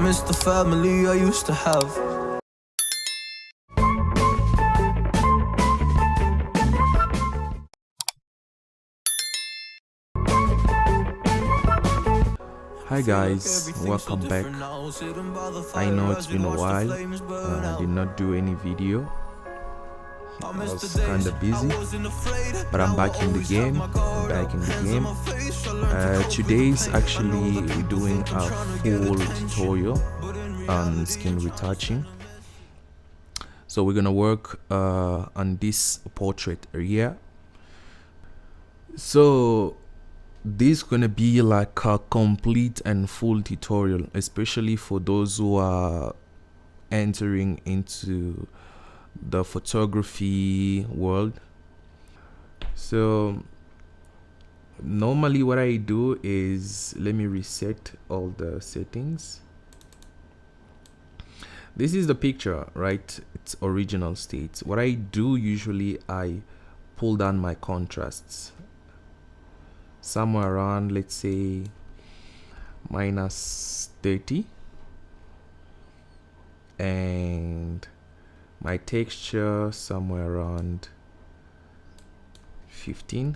miss the family I used to have. Hi guys, welcome back. I know it's been a while. I did not do any video. I was kind of busy, but I'm back in the game. Today's actually we're doing a full tutorial on skin retouching. So we're gonna work on this portrait area. So this is gonna be like a complete and full tutorial, especially for those who are entering into the photography world. So normally what I do is, let me reset all the settings. This is the picture, right? It's original state. What I do usually, I pull down my contrasts somewhere around, let's say -30, and my texture somewhere around 15,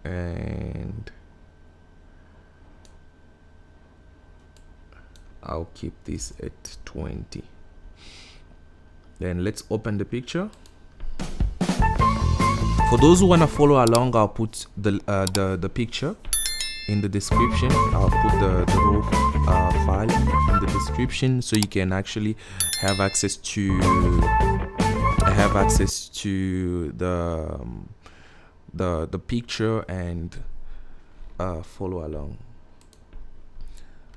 and I'll keep this at 20. Then let's open the picture. For those who want to follow along, I'll put the picture in the description. I'll put the raw file in the description, so you can actually have access to the picture and follow along.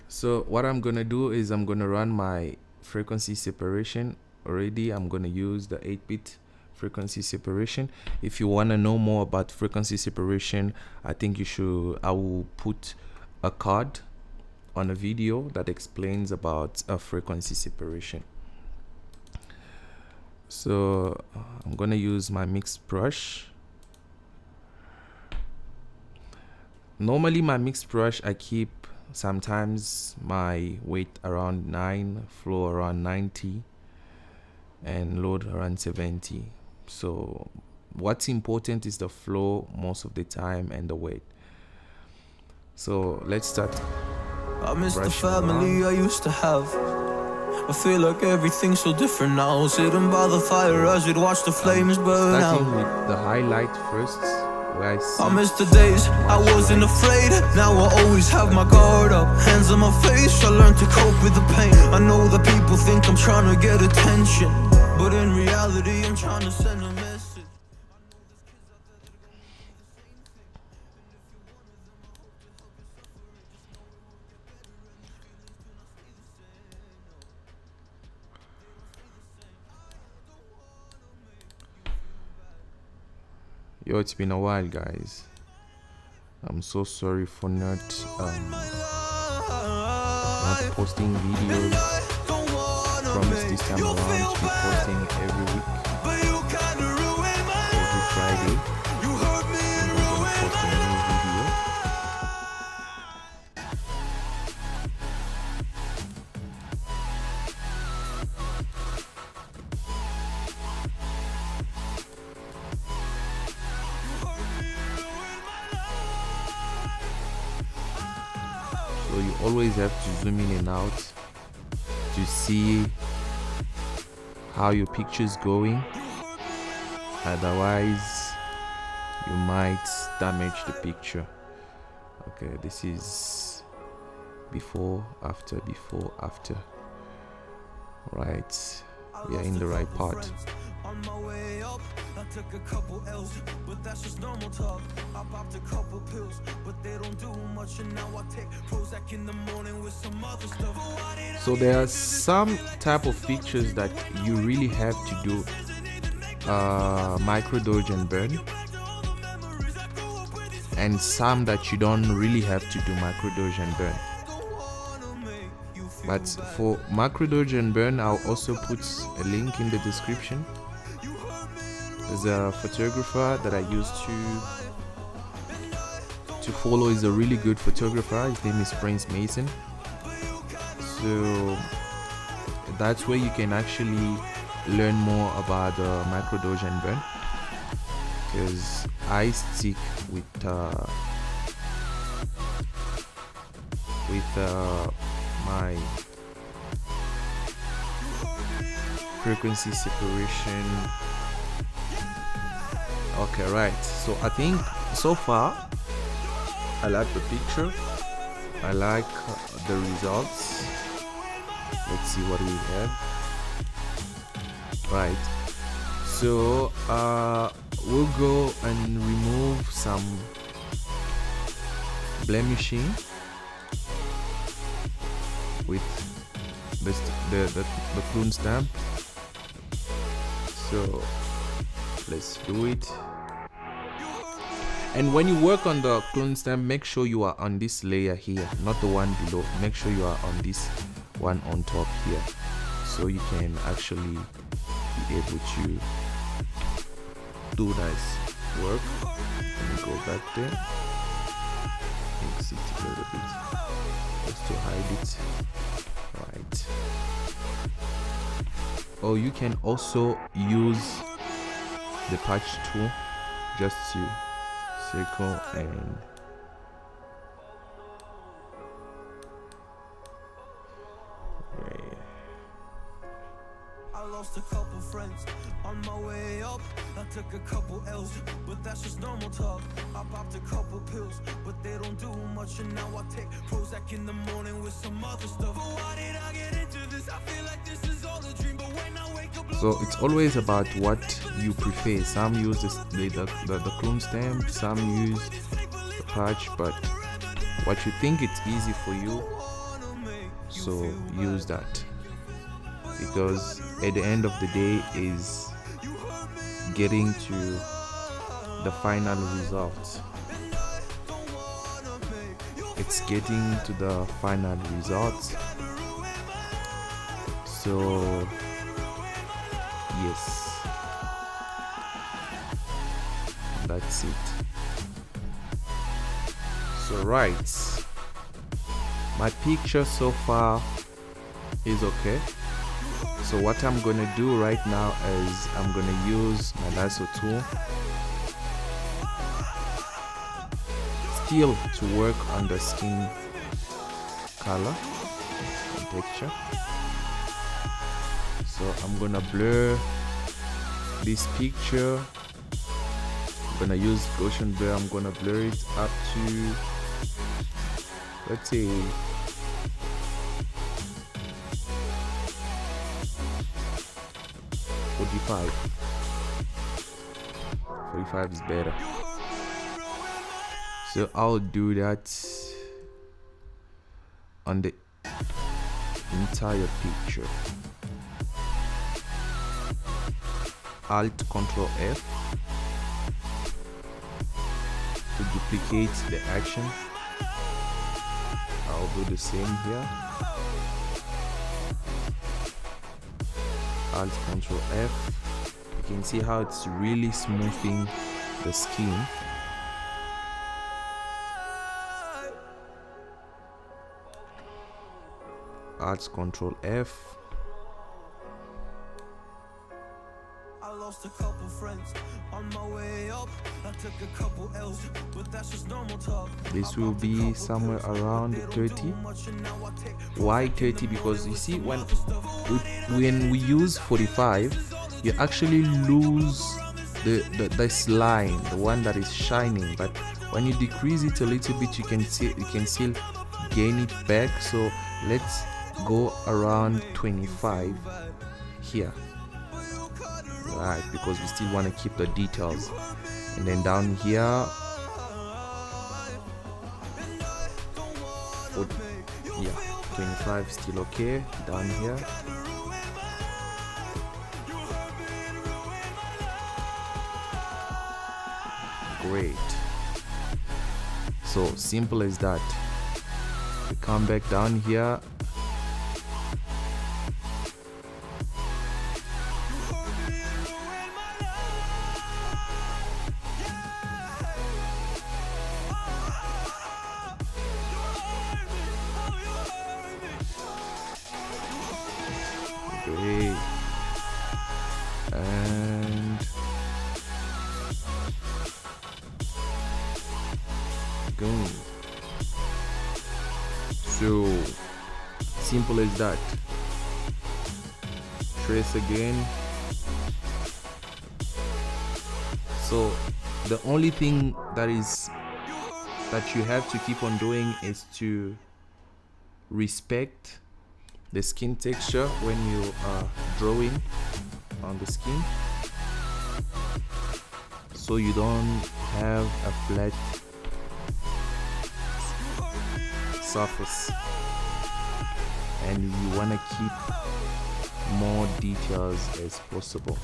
So what I'm gonna do is I'm gonna run my frequency separation. Already I'm gonna use the 8-bit frequency separation. If you want to know more about frequency separation, I think I will put a card on a video that explains about a frequency separation. So I'm gonna use my mixed brush. Normally my mixed brush, I keep sometimes my weight around 9, flow around 90, and load around 70. So what's important is the flow most of the time and the weight. So let's start. I miss the family I used to have. I feel like everything's so different now. Sitting by the fire as we'd watch the flames burn out. Starting with the highlight first, where I miss the days I wasn't afraid. Now I always have my guard up, hands on my face. I learned to cope with the pain. I know that people think I'm trying to get attention, but in reality I'm trying to send a message. Yo, it's been a while, guys. I'm so sorry for not posting videos. Promise this time around to be posting every week, every Friday. I'm gonna post a new video. So you always have to zoom in and out to see how your picture is going. Otherwise you might damage the picture. Okay, this is before, after. Right, we are in the right part. On my way up, I took a couple L's, but that's just normal talk. I popped a couple pills, but they don't do much, and now I take Prozac in the morning with some other stuff. So there are some type of pictures that you really have to do micro dodge and burn, and some that you don't really have to do micro dodge and burn. But for macro dodge and burn, I'll also put a link in the description. There's a photographer that I used to follow is a really good photographer. His name is Prince Mason. So that's where you can actually learn more about micro dodge and burn, because I stick with my frequency separation. Okay, right. So I think so far I like the picture, I like the results. Let's see what we have. Right, so we'll go and remove some blemishing with the clone stamp. So let's do it. And when you work on the clone stamp, make sure you are on this layer here, not the one below. Make sure you are on this one on top here, so you can actually be able to do nice work. Let me go back there, fix it a little bit just to hide it. Right. Oh, you can also use the patch tool just to circle and I lost a couple friends on my way up. I took a couple L's, but that's just normal talk. I popped a couple pills, but they don't do much. And now I take Prozac in the morning with some other stuff. But why did I get into this? I feel like this is all a dream. But when I wake up, so it's always about what you prefer. Some use the clone stamp, some use the patch, but what you think it's easy for you, so use that, because at the end of the day is getting to the final result. It's getting to the final result. So yes, that's it. So right, my picture so far is okay. So what I'm gonna do right now is I'm gonna use my lasso tool still to work on the skin color and texture. So I'm gonna blur this picture. I'm gonna use Gaussian blur. I'm gonna blur it up to, let's say, 45. 45 is better. So I'll do that on the entire picture. Alt Control F to duplicate the action. I'll do the same here. Alt Control F. You can see how it's really smoothing the skin. Alt Control F. I lost a couple friends on my way up. I took a couple L's, but that's just normal talk. This will be somewhere around 30. Why 30? Because you see, when we use 45, you actually lose this line, the one that is shining. But when you decrease it a little bit, you can still gain it back. So let's go around 25 here. Right, because we still want to keep the details. And then down here, yeah, 25 still okay. Down here, great. So simple as that. We come back down here. going. So simple as that. Trace again. So the only thing that you have to keep on doing is to respect the skin texture when you are drawing on the skin, so you don't have a flat surface, and you want to keep more details as possible.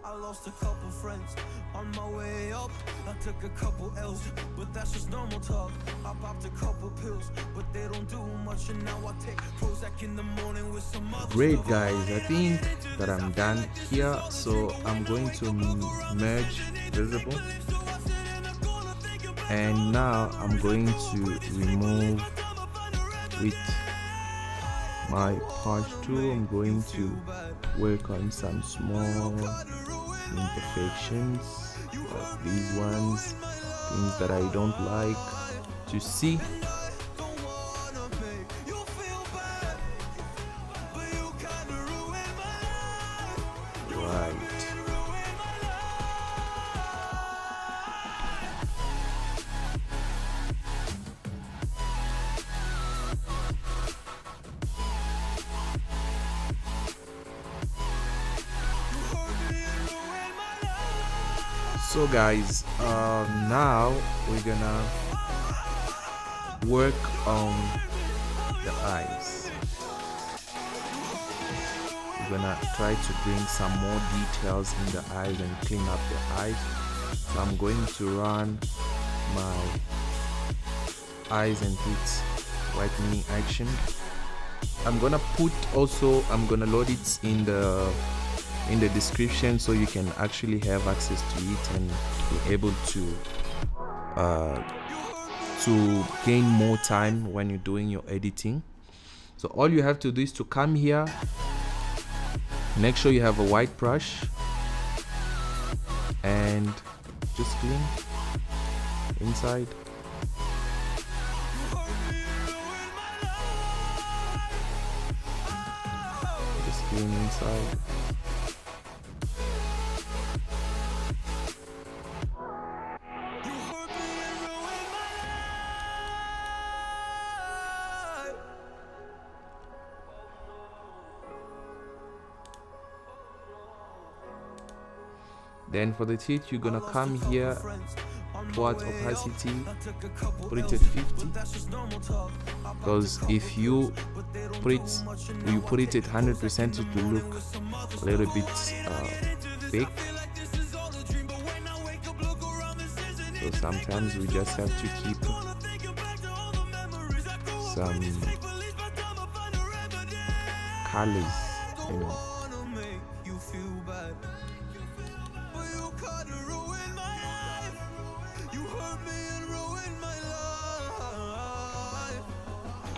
I lost a couple friends on my way up. I took a couple L's, but that's just normal talk. I popped a couple pills, but they don't do much, and now I take Prozac in the morning with some other Great stuff. guys, I think that I'm done here, so I'm going to merge visible, and now I'm going to remove with my part 2. I'm going to work on some small imperfections like these ones, things that I don't like to see. Right. So guys, now we're gonna work on the eyes. We're gonna try to bring some more details in the eyes and clean up the eyes. So I'm going to run my eyes and feet whitening action. I'm gonna load it in the description, so you can actually have access to it and be able to gain more time when you're doing your editing. So all you have to do is to come here, make sure you have a white brush, and just clean inside. Just clean inside. Then for the teeth, you're gonna come here towards opacity, put it at 50, because if you put it at 100%, it will look a little bit fake. So sometimes we just have to keep some colors, you know.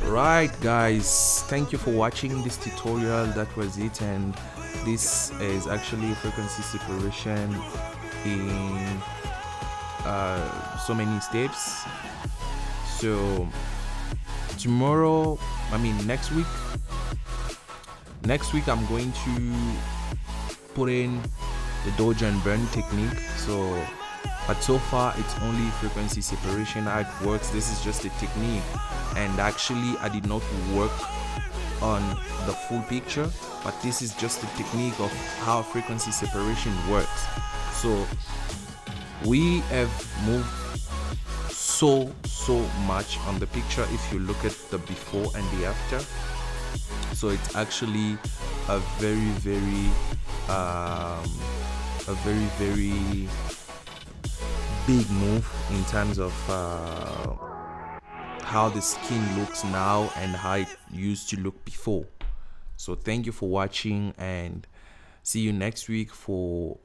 Right guys, thank you for watching this tutorial. That was it, and this is actually frequency separation in so many steps. So next week I'm going to put in the dodge and burn technique. But so far it's only frequency separation, how it works. This is just a technique, and actually I did not work on the full picture, but this is just a technique of how frequency separation works. So we have moved so much on the picture if you look at the before and the after. So it's actually a very big move in terms of how the skin looks now and how it used to look before. So thank you for watching, and see you next week for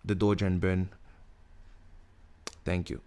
the dodge and burn. Thank you.